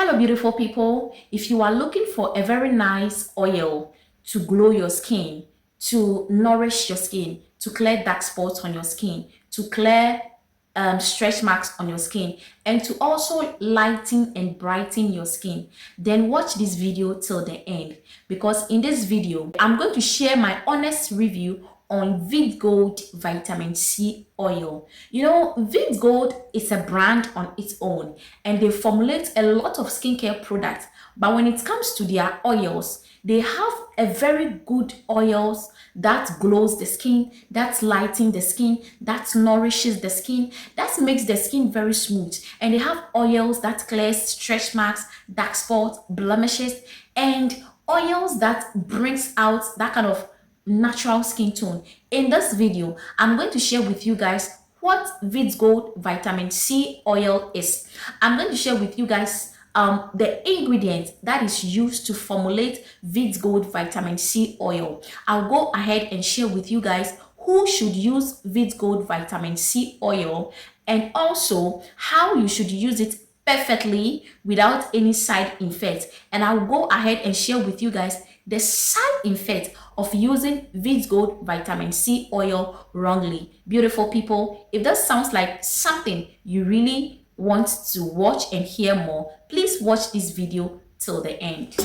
Hello, beautiful people. If you are looking for a very nice oil to glow your skin, to nourish your skin, to clear dark spots on your skin, to clear stretch marks on your skin, and to also lighten and brighten your skin, then watch this video till the end, because in this video I'm going to share my honest review on Vid Gold Vitamin C Oil. You know, Vid Gold is a brand on its own and they formulate a lot of skincare products. But when it comes to their oils, they have a very good oils that glows the skin, that lightens the skin, that nourishes the skin, that makes the skin very smooth. And they have oils that clears stretch marks, dark spots, blemishes, and oils that brings out that kind of natural skin tone. In this video, I'm going to share with you guys what Vid Gold Vitamin C Oil is. I'm going to share with you guys the ingredient that is used to formulate Vid Gold Vitamin C Oil. I'll go ahead and share with you guys who should use Vid Gold Vitamin C Oil, and also how you should use it perfectly without any side effects. And I'll go ahead and share with you guys the side effect of using Vid Gold Vitamin C Oil wrongly. Beautiful people, if that sounds like something you really want to watch and hear more, please watch this video till the end.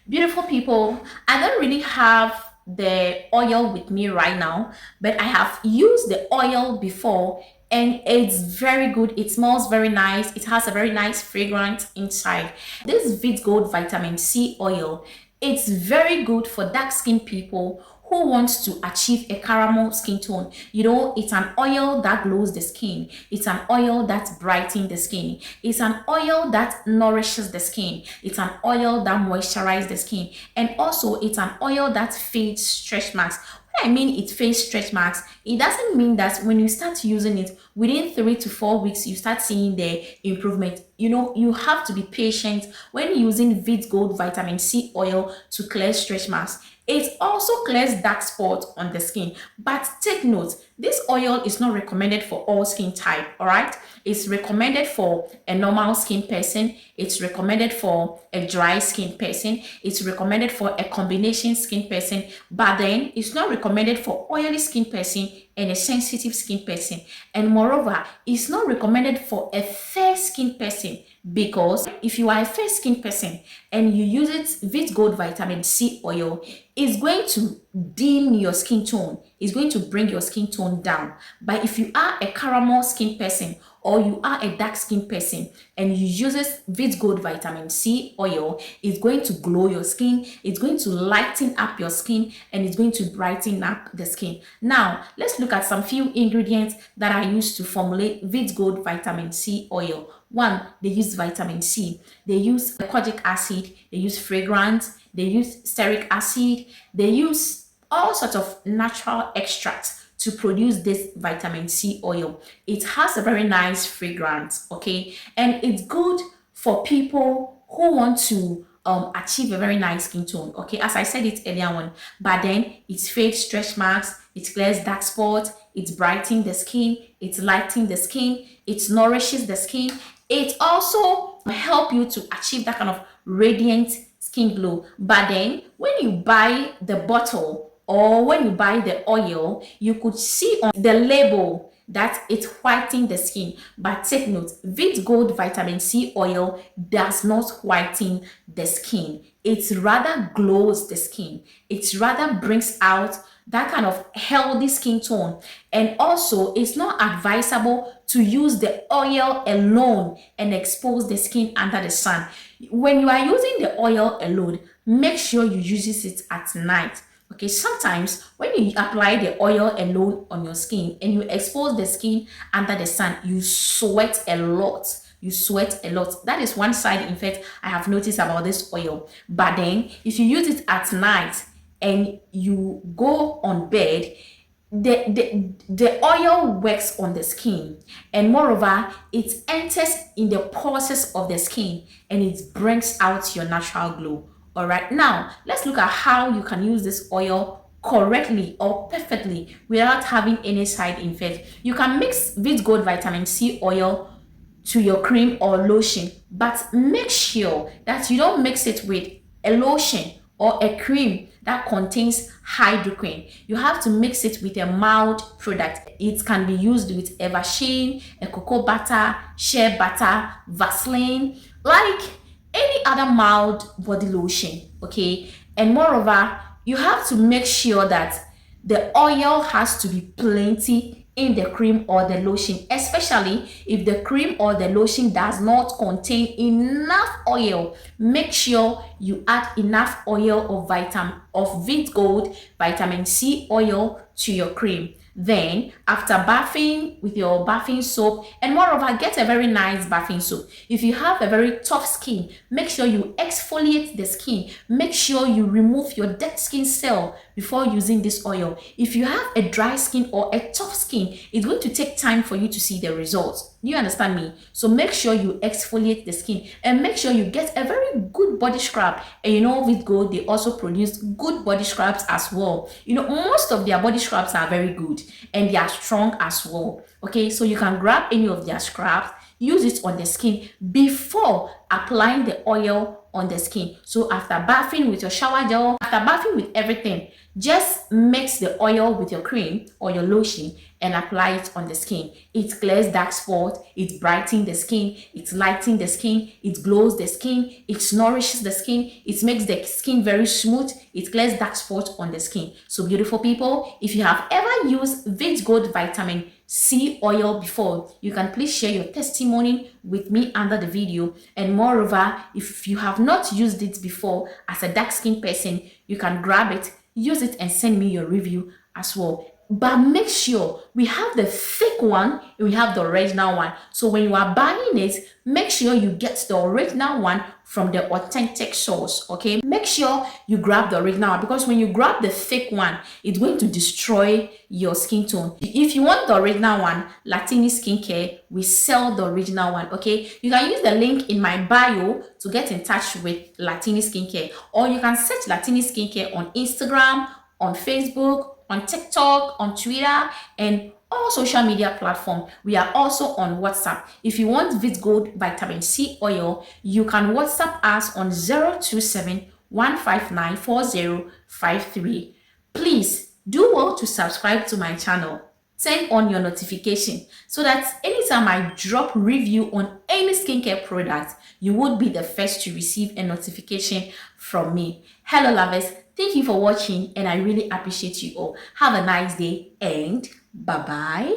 Beautiful people, I don't really have the oil with me right now, but I have used the oil before and it's very good. It smells very nice. It has a very nice fragrance inside. This Vid Gold Vitamin C Oil, it's very good for dark skin people who wants to achieve a caramel skin tone. You know, it's an oil that glows the skin. It's an oil that brightens the skin. It's an oil that nourishes the skin. It's an oil that moisturizes the skin. And also, it's an oil that fades stretch marks. When I mean it fades stretch marks, it doesn't mean that when you start using it, within 3 to 4 weeks, you start seeing the improvement. You know, you have to be patient when using Vid Gold Vitamin C Oil to clear stretch marks. It also clears dark spots on the skin. But take note, this oil is not recommended for all skin type, all right? It's recommended for a normal skin person. It's recommended for a dry skin person. It's recommended for a combination skin person. But then it's not recommended for oily skin person and a sensitive skin person. And moreover, it's not recommended for a fair skin person, because if you are a fair skin person and you use it Vid Gold Vitamin C Oil, it's going to dim your skin tone. It's going to bring your skin tone down. But if you are a caramel skin person or you are a dark skin person and you use this Vid Gold Vitamin C Oil, it's going to glow your skin, it's going to lighten up your skin, and it's going to brighten up the skin. Now, let's look at some few ingredients that are used to formulate Vid Gold Vitamin C Oil. One, they use vitamin C, they use kojic acid, they use fragrance, they use stearic acid, they use all sorts of natural extracts to produce this vitamin C oil. It has a very nice fragrance, okay? And it's good for people who want to achieve a very nice skin tone, okay? As I said it earlier on, but then it fades stretch marks, it clears dark spots, it brightens the skin, it lightens the skin, it nourishes the skin. It also help you to achieve that kind of radiant skin glow. But then when you buy the bottle or when you buy the oil, you could see on the label that it whitens the skin. But take note, Vid Gold Vitamin C Oil does not whiten the skin. It rather glows the skin. It rather brings out that kind of healthy skin tone. And also, it's not advisable to use the oil alone and expose the skin under the sun. When you are using the oil alone, make sure you use it at night. Okay, sometimes when you apply the oil alone on your skin and you expose the skin under the sun, you sweat a lot. You sweat a lot. That is one side effect I have noticed about this oil. But then if you use it at night and you go on bed, the oil works on the skin, and moreover it enters in the pores of the skin and it brings out your natural glow. All right, now let's look at how you can use this oil correctly or perfectly without having any side effect. You can mix Vid Gold Vitamin C Oil to your cream or lotion, but make sure that you don't mix it with a lotion or a cream that contains hydroquine. You have to mix it with a mild product. It can be used with Eversheen, a cocoa butter, shea butter, Vaseline, like any other mild body lotion. Okay, and moreover, you have to make sure that the oil has to be plenty in the cream or the lotion, especially if the cream or the lotion does not contain enough oil. Make sure you add enough oil of Vid Gold Vitamin C Oil to your cream. Then, after bathing with your bathing soap, and moreover, get a very nice bathing soap. If you have a very tough skin, make sure you exfoliate the skin. Make sure you remove your dead skin cell before using this oil. If you have a dry skin or a tough skin, it's going to take time for you to see the results. Do you understand me? So make sure you exfoliate the skin and make sure you get a very good body scrub. And you know, with Gold, they also produce good body scrubs as well. You know, most of their body scrubs are very good and they are strong as well. Okay, so you can grab any of their scrubs, use it on the skin before applying the oil on the skin. So after bathing with your shower gel, after bathing with everything, just mix the oil with your cream or your lotion and apply it on the skin. It clears dark spots, it brightens the skin, it lightens the skin, it glows the skin, it nourishes the skin, it makes the skin very smooth, it clears dark spots on the skin. So beautiful people, if you have ever used Vid Gold Vitamin C Oil before, you can please share your testimony with me under the video. And moreover, if you have not used it before as a dark skin person, you can grab it, use it and send me your review as well. But make sure we have the thick one and we have the original one. So when you are buying it, make sure you get the original one from the authentic source. Okay, make sure you grab the original one, because when you grab the thick one, it's going to destroy your skin tone. If you want the original one, Latini Skincare, we sell the original one. Okay, you can use the link in my bio to get in touch with Latini Skincare, or you can search Latini Skincare on Instagram, on Facebook, on TikTok, on Twitter, and all social media platforms. We are also on WhatsApp. If you want Vid Gold Vitamin C Oil, you can WhatsApp us on 027 159 4053. Please do well to subscribe to my channel. Turn on your notification so that anytime I drop review on any skincare product, you would be the first to receive a notification from me. Hello lovers, thank you for watching and I really appreciate you all. Have a nice day and bye-bye.